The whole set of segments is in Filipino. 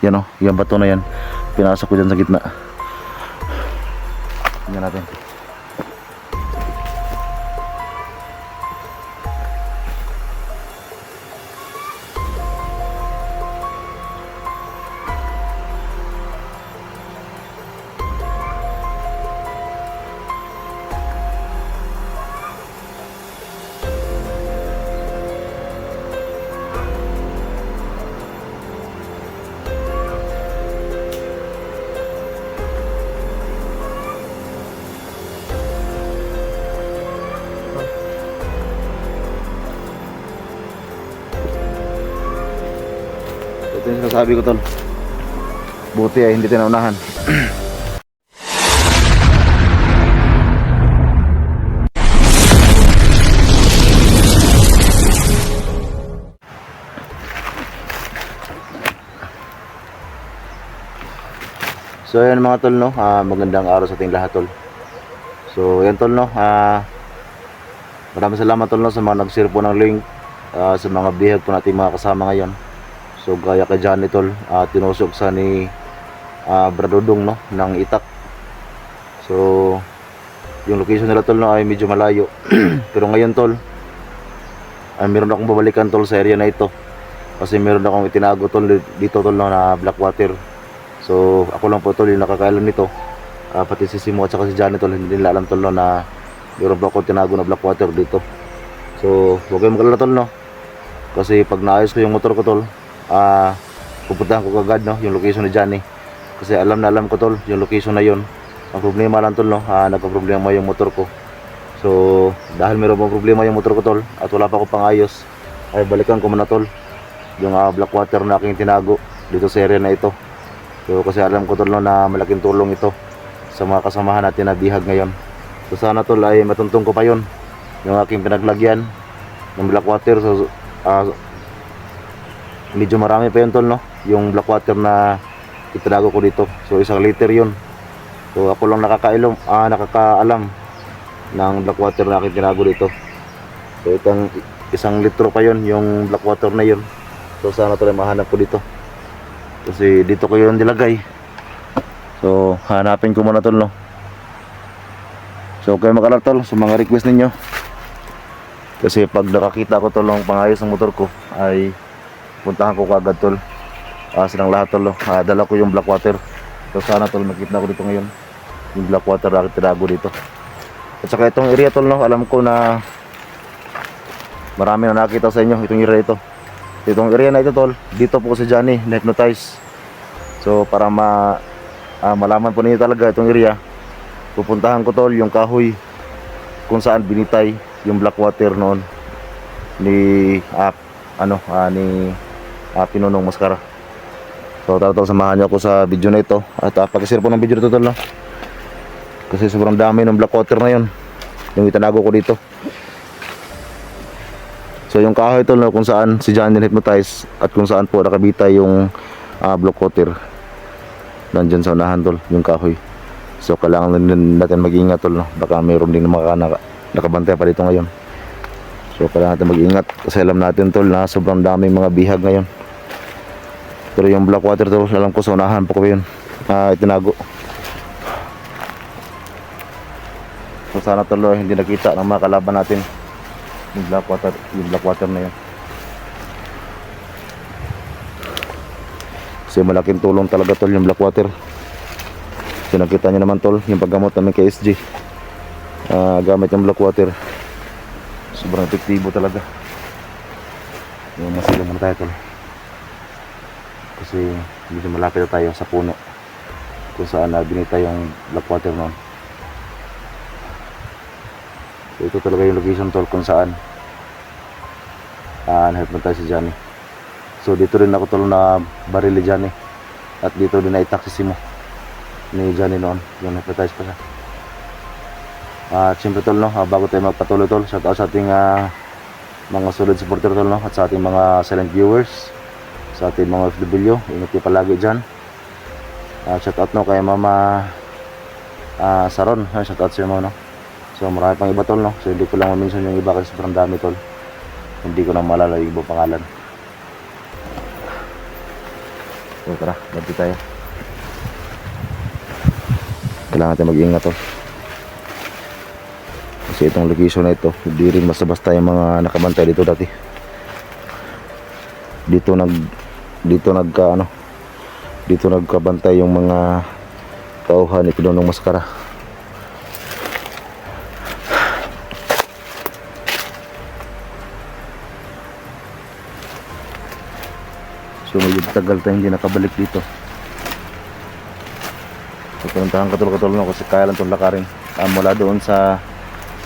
Yan o, yung bato na yan. Pinasok ko dyan sa gitna. Tingnan natin. Ito yung sinasabi ko, tol. Buti ay hindi tinaunahan. So ayan mga tol, no, magandang araw sa ating lahat, tol. So ayan tol, no, maraming salamat tol, no, sa mga nag-share po ng link, sa mga bihag po natin mga kasama ngayon. So gaya kay Johnny tol, tinusok sa ni Bradodong, no, ng Itak. So yung location nila tol, no, ay medyo malayo. Pero ngayon tol, ay meron akong babalikan tol sa area na ito. Kasi meron akong itinago tol dito tol, no, na Blackwater. So ako lang po tol yung nakakaalam nito. Pati si Simo at saka si Johnny tol, hindi nila alam tol, no, na meron pa akong tinago na Blackwater dito. So huwag kayong magalala tol, no, kasi pag naayos ko yung motor ko tol, pupuntahan ko kagad, no, yung location ni Johnny. Kasi alam na alam ko tol yung location na yun. Ang problema lang tol, no, nagka-problema yung motor ko. So dahil meron pang problema yung motor ko tol at wala pa ako pang ayos, ay balikan ko muna tol yung Blackwater na aking tinago dito sa area na ito. So kasi alam ko tol, no, na malaking tulong ito sa mga kasamahan natin na bihag ngayon. So sana tol ay matuntong ko pa yun, yung aking pinaglagyan ng Blackwater. So medyo marami pa yun tol, no, yung Blackwater na itinago ko dito. So 1 liter yun. So ako lang nakakaalam ng Blackwater na aking tinago dito. So itong 1 litro pa yun yung Blackwater na yun. So sana tol ay mahanap ko dito, kasi dito ko yun nilagay. So hanapin ko muna tol, no. So kayo mag-alala tol sa mga request ninyo, kasi pag nakakita ko tol ng pangayos ng motor ko ay puntahan ko kagad tol. Silang lahat tol, no, dala ko yung Blackwater. So sana tol makita ko dito ngayon yung Blackwater na tinago dito. At saka itong area tol, no, alam ko na marami na nakita sa inyo itong area ito. Itong area na ito tol, dito po si Johnny na-hypnotize. So para malaman po ninyo talaga itong area, pupuntahan ko tol yung kahoy kung saan binitay yung Blackwater noon ni Pinunong Maskara. So tara tol, samahan niyo ako sa video na ito. At pag-share po ng video ito tol, no, kasi sobrang dami ng Blackwater na yun yung itinago ko dito. So yung kahoy tol, no, kung saan si Johnny hypnotize at kung saan po nakabitay yung Blackwater, nandyan sa unahan tol yung kahoy. So kailangan natin mag-ingat tol, no, baka mayroon din nakabantay pa dito ngayon. So kailangan natin mag-ingat kasi alam natin tol na sobrang daming mga bihag ngayon. Pero yung Blackwater tol, alam ko sa unahan pa ko yun itinago. So sana tol hindi nakita ng mga kalaban natin yung Blackwater na yun. Kasi malaking tulong talaga tol yung Blackwater. So nakita nyo naman tol yung paggamot namin kay SG, gamit yung Blackwater, sobrang epektibo talaga. Yung masilong muna tayo tol, kasi medyo malapit na tayo sa puno kung saan binita yung Blackwater noon. So ito talaga yung location tol kung saan na-hypnotize si Johnny. So dito rin ako tol na barili Johnny, at dito din na-itak si Simo ni Johnny noon, yung hypnotize pa siya. At syempre tol, no, bago tayo magpatuloy tol, shout out sa ating mga solid supporter tol, no, at sa ating mga silent viewers, sa ating mga FW, ingat kayo palagi dyan. Shout out, no, kay Mama Saron, shout out sa mo, no. So marami pang iba tol, no, so hindi ko lang ma-mention yung iba kasi sobrang dami tol, hindi ko na maalala yung ibang pangalan. So So tara, ganti tayo. Kailangan natin mag-ingat tol. Kasi itong location na ito, hindi rin basta-basta yung mga nakabantay dito dati. Dito nagkabantay yung mga tauhan ni Pinonong Maskara. So medyo tagal tayong hindi nakabalik dito. So pinuntahan ko tol no, kasi kaya lang itong lakarin mula doon sa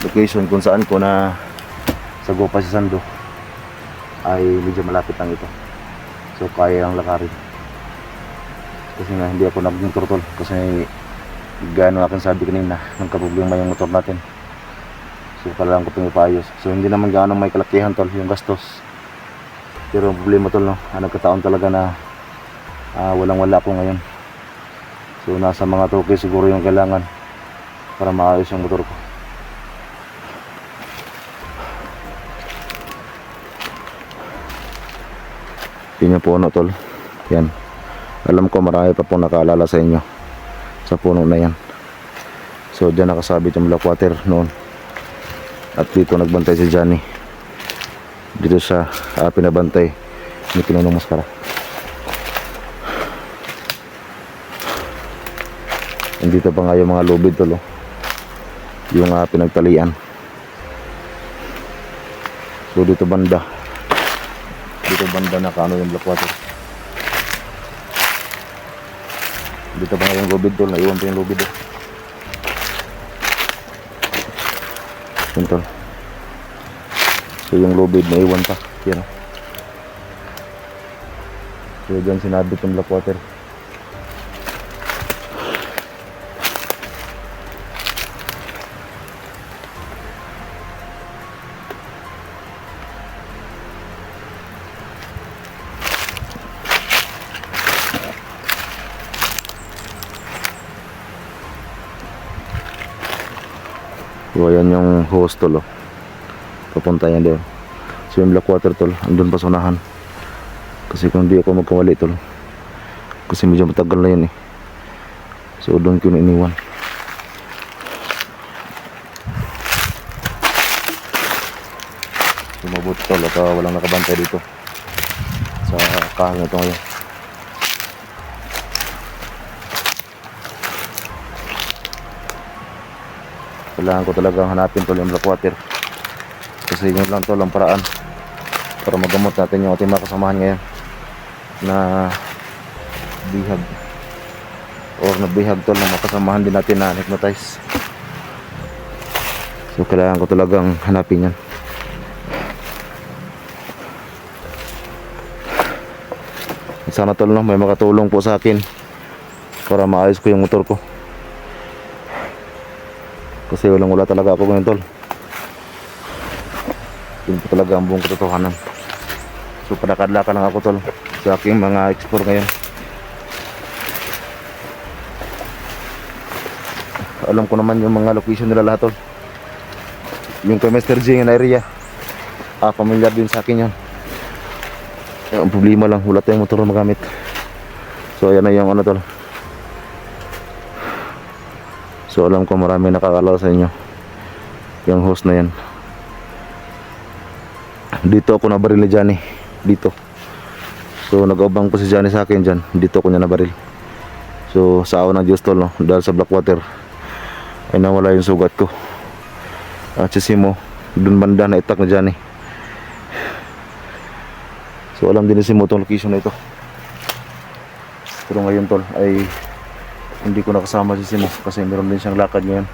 location kung saan ko na sa Gopa si Sando ay medyo malapit lang ito. So kaya ang lakarin. Kasi nga hindi ako nagmotor tol, kasi gaano akin sabi kanina, nagka-problema yung motor natin. So kailangan ko pumipayos. So hindi naman gaano may kalakihan tol yung gastos. Pero ang problema tol no, nagkataon talaga na walang wala ako ngayon. So nasa mga 2K siguro yung kailangan para maayos yung motor ko. Yun yung puno tol. Yan. Alam ko marami pa pong nakaalala sa inyo sa puno na yan. So dyan nakasabit yung black water noon. At dito nagbantay si Johnny. Dito siya pinabantay ni Pinonong Maskara. Dito pa nga yung mga lubid tol, yung pinagtalian. So dito banda nakaano yung black water. Dito pa nga yung lubid tol, naiwan pa yung lubid yun tol. So yung lubid naiwan pa yan. So dyan sinabit yung black water. So ayan yung hose tol, papunta yan doon. So yung black water tol, andun pa sa unahan. Kasi kung di ako magkamali tol, kasi medyo matagal na yun So doon ko iniwan. So mabuti tol at walang nakabantay dito sa kahan na ito ngayon. Kailangan ko talagang hanapin tol yung black water. Kasi yun lang tol ang paraan para magamot natin yung ating mga kasamahan ngayon na bihag or nabihag tol, na makasamahan din natin na hypnotize. So kailangan ko talagang hanapin yan. Sana tol no, may makatulong po sa akin para maayos ko yung motor ko. Kasi wala talaga ako ngayon tol. Yun po talaga ang buong katotohanan. So padakadlaka lang ako tol sa aking mga explore ngayon. Alam ko naman yung mga location nila lahat tol. Yung kay Mr. J na area, familiar din sa akin yan. Ang problema lang, wala tayong motor na magamit. So ayan na yung ano tol. So alam ko marami nakakaalala sa inyo yung host na yan. Dito ako nabaril ni Johnny. Dito. So nag-abang po si Johnny sa akin dyan. Dito ako niya nabaril. So sa awa ng Diyos tol no, dahil sa black water ay nawala yung sugat ko. At si Simo dun banda na itak na Johnny. So alam din ni Simo itong location na ito. Pero ngayon tol ay hindi ko nakasama si Simo kasi meron din siyang lakad ngayon.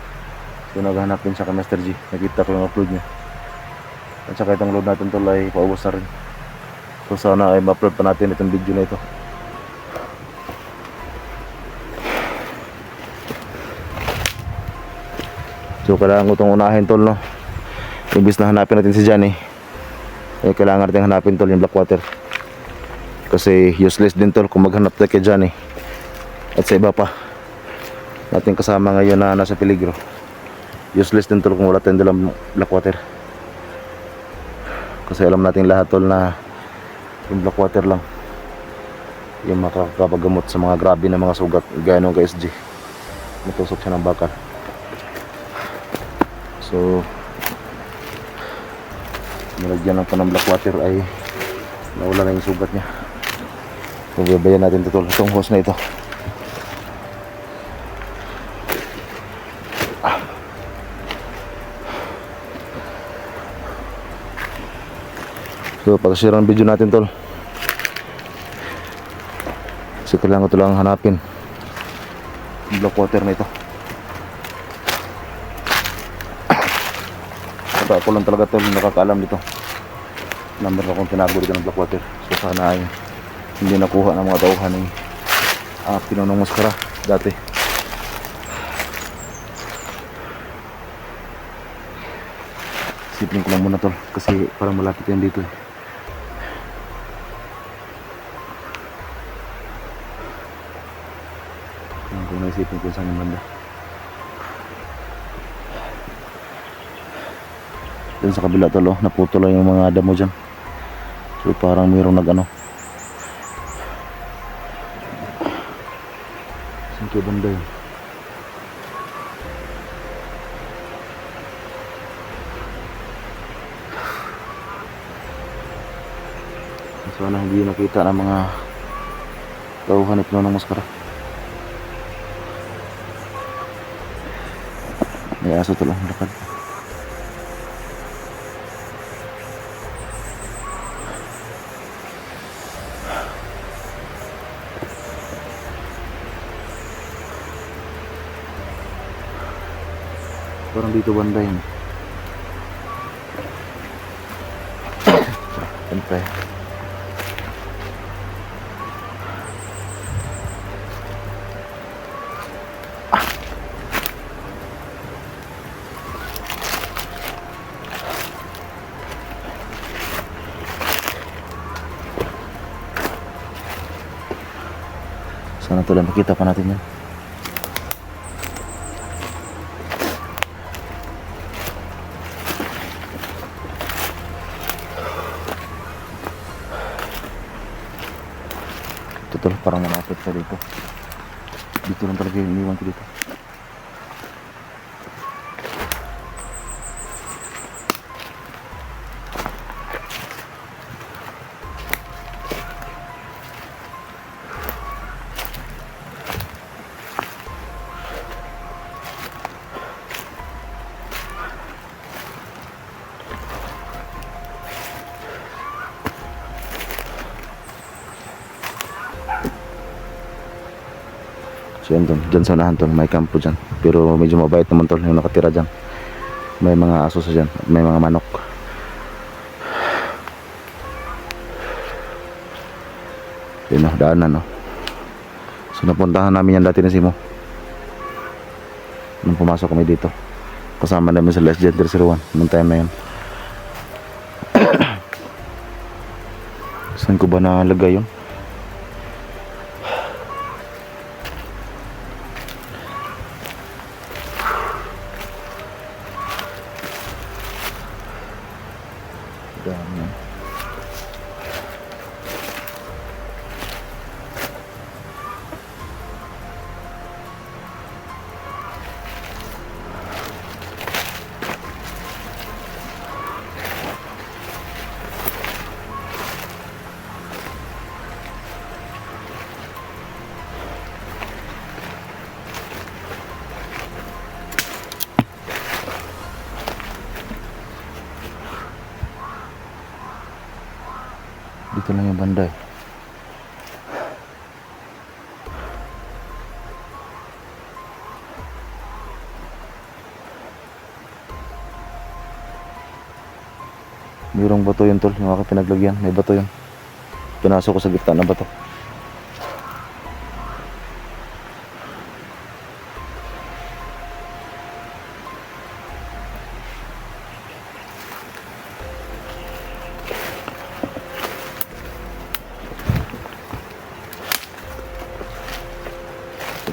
So naghahanap din siya kay Mr. G. Nakita ko yung upload niya. At saka itong load natin tol ay paubos na rin. So sana ay ma-upload pa natin itong video na ito. So kailangan ko itong unahin tol no. Imbis na hanapin natin si Johnny, kailangan natin hanapin tol yung black water. Kasi useless din tol kung maghanap tayo kay Johnny at sa iba pa natin kasama ngayon na nasa peligro. Useless din tol kung wala tayong dalang black water. Kasi alam natin lahat tol na yung black water lang yung makakapagamot sa mga grabe na mga sugat gaya nung kay SG. Natusok siya ng bakal. So nilagyan ng panang black water ay nawala na yung sugat niya. So babayan natin ito tol, itong hose na ito. So pag-share ang video natin tol, kasi kailangan ko ito lang hanapin yung black water na ito. Kaya ako lang talaga tol nakakaalam dito. Number na akong tinago dito ng black water. So sana ay hindi nakuha ng mga tauhan ng pinunong maskara dati. Sipin ko lang muna tol kasi parang malapit yan dito eh. Kung naisipin ko saan yung banda. Dun sa kabila tol, naputol lang yung mga damo dyan. So parang mayroong nag-ano. Saan kayo banda yun? Sana hindi nakita ng mga tauhan ito ng maskara. May aso tol ang lakad. Parang dito banda yun. Siyempre sana tuloy makita pa natin yan. Ito tuloy parang malapit sa dito. Dito lang talaga yung iniwan ko dito. So yun tol, dyan sa unahan tol, may kampo dyan. Pero medyo mabait naman tol yung nakatira dyan. May mga aso sa dyan, at may mga manok. Yun o, daanan o. So napuntahan namin yan dati na Simo. Nung pumasok kami dito. Kasama namin sa Last Gender 01 nung time na yun. Saan ko ba nalagay yun? Dami. Dito lang yung banda eh. Mayroong bato yun tol, yung aking pinaglagyan. May bato yun. Pinasok ko sa gitna ng bato.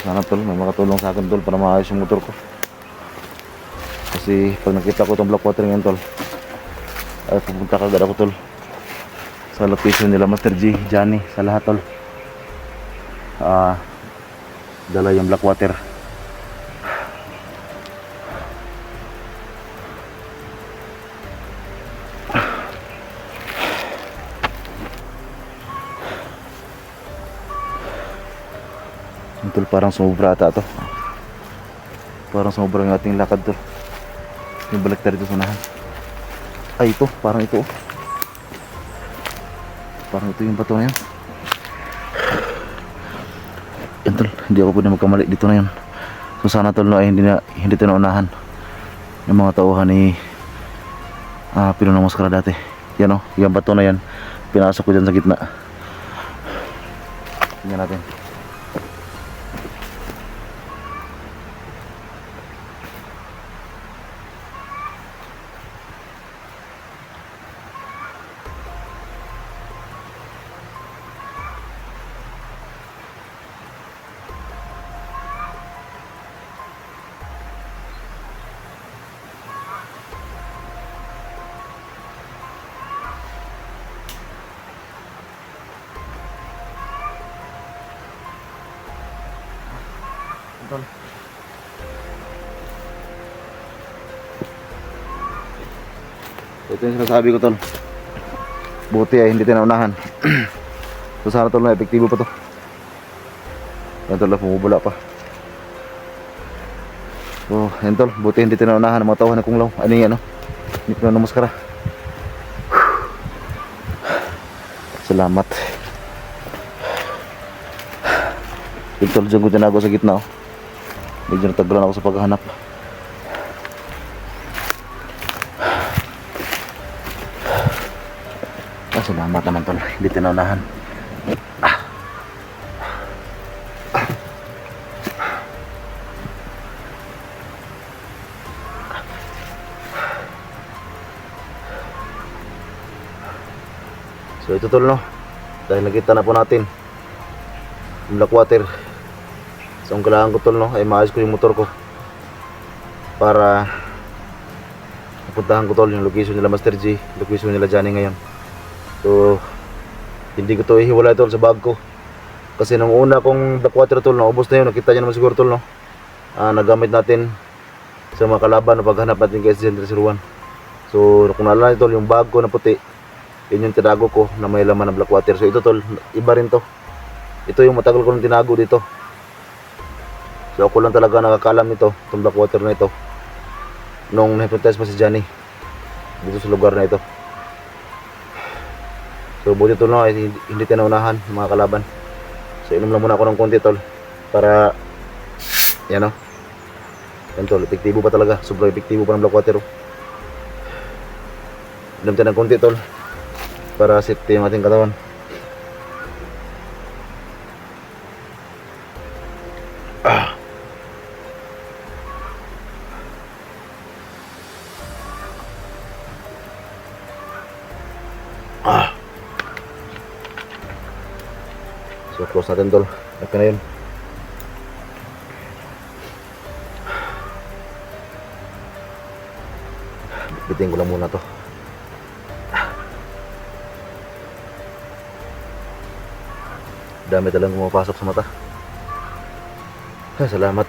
Sana tol, may makatulong sa akin tol para maayos yung motor ko. Kasi pag nakita ko itong black water ngayon tol, ay pupunta kagad ako tol sa location nila Master G, Johnny, sa lahat tol. dala yung black water. Tol, parang sumobra ata to. Parang sumobra yung ating lakad tol. Yung baliktad dito sa unahan. Ay ito, parang ito. Parang ito yung bato na yun. Yan tol, hindi ako pwede magkamali dito na yun. So sana tol no, ay hindi ito naunahan yung mga tauhan ni Pinunong Maskara dati. Yan o, yung bato na yan, pinasok ko dyan sa gitna. Tingnan natin. Tol. Ito yung sinasabi ko tol. Buti ay hindi tinaunahan. So sana tol na epektibo pa to. Yan tol, pumubula pa. So yan tol, buti hindi tinaunahan ng mga tauhan ng Kunglaw. Ano yung ano? Hindi Pinunong Maskara. Salamat. Yung tol, dyan ko tinago sa gitna oh. Medyo natagalan ako sa paghahanap. Salamat naman tol, hindi tinaunahan. So ito tol no, dahil nakita na po natin yung black water. So ang kailangan ko tol no, ay maayos ko yung motor ko para napuntahan ko tol yung location nila Master G, location nila Johnny ngayon. So hindi ko to ihiwalay tol sa bag ko, kasi nung una kong black water tol, naubos na yun. Nakita nyo naman siguro tol no, nagamit natin sa mga kalaban na paghanap natin kay SG-301. So kung naalala nyo tol, yung bag ko na puti, yun yung tinago ko na may laman ng black water. So ito tol, iba rin to. Ito yung matagal ko nang tinago dito. So ako lang talaga nakakalam nito, itong black water na ito, nung na-hypnotize pa si Johnny dito sa lugar na ito. So buti tol no, ay hindi tinaunahan ng mga kalaban. So inom lang muna ako ng konti tol, para yan o. Yan tol, epektibo pa talaga, sobrang epektibo pa ng black water. Inom tayo ng konti tol, para safety yung ating katawan. So close natin tol, okay na yun. Bitin ko lang muna to. Dami talagang pumapasok sa mata. Salamat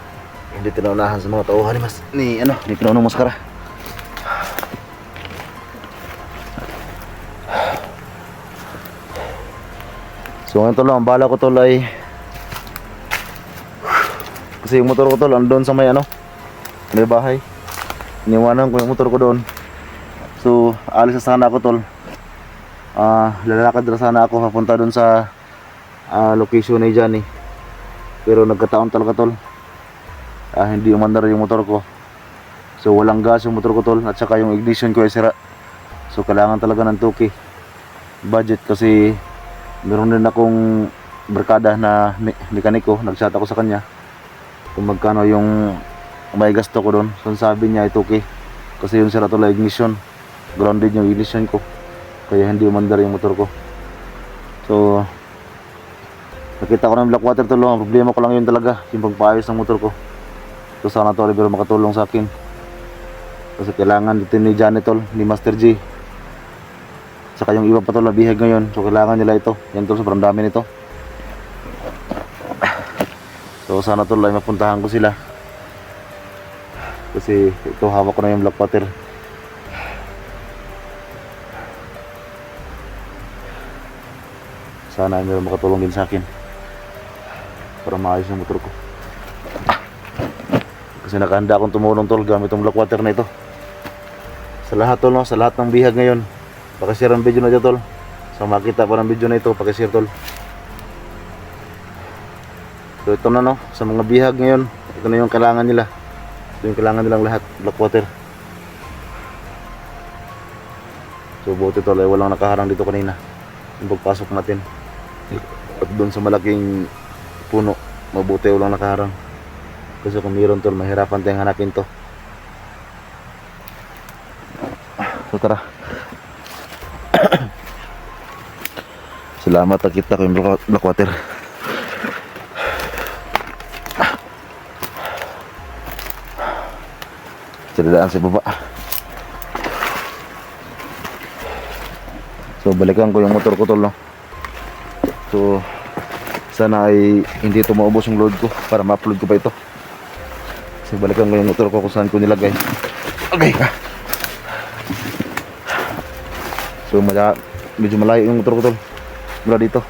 hindi tinaunahan sa mga tauhan ni Pinunong Maskara. So ngayon tol, ang bala ko tol ay, kasi yung motor ko tol andun sa may may bahay. Iniwanan ko yung motor ko doon. So alis na sana ako tol. Lalakad na sana ako papunta doon sa location ni Johnny. Pero nagkataon talaga tol, hindi umandar yung motor ko. So walang gas yung motor ko tol, at saka yung ignition ko ay sira. So kailangan talaga ng 2K budget, kasi meron din akong barkada na mekaniko. Nag-chat ako sa kanya kung magkano yung may gasto ko doon. So sabi niya ay 2K, kasi yung sira tol ay ignition, grounded yung ignition ko, kaya hindi umandar yung motor ko. So nakita ko ng black water tol. Ang problema ko lang yun talaga, yung pagpaayos ng motor ko. So sana tol pero makatulong sa akin, kasi kailangan dito ni Johnny tol, ni Master G, saka yung iba pa tol na bihag ngayon. So kailangan nila ito. Yan tol, sobrang dami nito. So sana tol ay mapuntahan ko sila. Kasi ito hawak ko na yung black water. Sana ay meron makatulong din sa akin para maayos yung motor ko. Kasi nakahanda akong tumulong tol gamit yung black water na ito. Sa lahat tol, no? Sa lahat ng bihag ngayon, pakishare ang video na dyan tol. So makita pa ng video na ito, pakishare tol. So ito na no, sa mga bihag ngayon, ito na yung kailangan nila. Ito yung kailangan nilang lahat, black water. So buti tol, ay walang nakaharang dito kanina yung pagpasok natin. At doon sa malaking puno, mabuti walang nakaharang. Kasi kung mayroon tol, mahirapan tayong hanapin to. So tara. Salamat, nakita ko yung black water. Sadadaan sa baba. So balikan ko yung motor ko tol, no? So sana ay hindi ito maubos yung load ko para ma-upload ko pa ito. So balikan ko yung motor ko kung saan ko nilagay. Okay. So medyo malayo yung motor ko tol mula dito.